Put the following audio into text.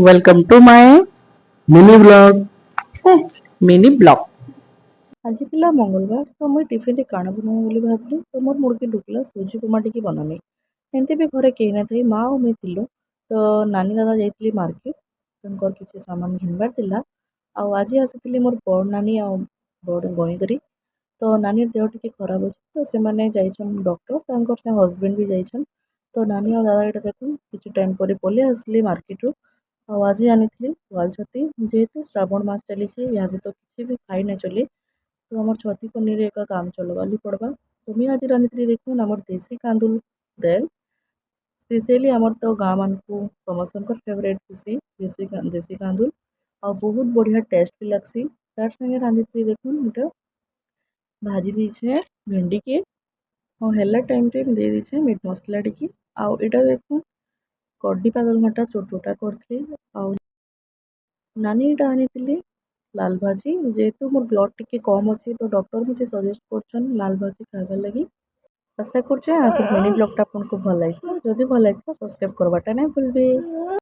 Welcome to my mini blog mini blog. ଆଜି ଥିଲା ମଙ୍ଗଳବାର ତ ମୁଇଁ ଟିଫିନ୍ରେ କାଣା ବନାମି ବୋଲି ଭାବିଲି ତ ମୋର ମୁଡ଼କେ ଢୁକଲା ସୁଜି ଉପମା ଟିକେ ବନାମି। ଏମିତି ବି ଘରେ କେହି ନଥାଇ ମା ଆଉ ମୁଇଁ ଥିଲୁ। ତ ନାନୀ ଦାଦା ଯାଇଥିଲି ମାର୍କେଟ ତାଙ୍କର କିଛି ସାମାନ ଘିନବାର ଥିଲା। ଆଉ ଆଜି ଆସିଥିଲି ମୋର ବଡ଼ ନାନୀ ଆଉ ବଡ଼ ଗଇଁକରି। ତ ନାନୀର ଦେହ ଟିକେ ଖରାପ ଅଛି ତ ସେମାନେ ଯାଇଛନ୍ ଡକ୍ଟର ତାଙ୍କର ସେ ହଜବେଣ୍ଡ ବି ଯାଇଛନ୍। ତ ନାନୀ ଆଉ ଦାଦା ଏଇଟା ଦେଖୁନ୍ କିଛି ଟାଇମ୍ ପରେ ପଳେଇ ଆସିଲି ମାର୍କେଟରୁ। ଆଉ ଆଜି ଆଣିଥିଲି ୱାଲ୍ ଛତି ଯେହେତୁ ଶ୍ରାବଣ ମାସ ଚାଲିଛି ଇହାଦେ ତ କିଛି ବି ଖାଇ ନାଇଁ ଚଲି। तो आमर छती पनीर एक काम चलवाली पड़वा तो मुझे आज रांधि देखुन आमर देसी कांदुल दाल स्पेशली आमर तो गाँ मान को समस्त फेवरेट देसी देसी कांदुल आ बहुत बढ़िया टेस्ट भी लगसी तार संगे रांधि देखुन गोटे भाजी दीछे भेंडी के और हेला टाइम टे दे दीछे मीट मसला टिकी आउ एटा देखुन कड्डी पागल घंटा छोट छोटा करथी आ नानी एटा आनी लाल भाजी जेहेतु मोर ब्लड टिके कम अच्छे तो डॉक्टर मुझे सजेस्ट कर लाल भाजी खाइबार लगी आशा कर मिनी ब्लॉगटा आपको भल लगे जदि भल लगे सब्सक्राइब करवाटा नहीं भूलबे।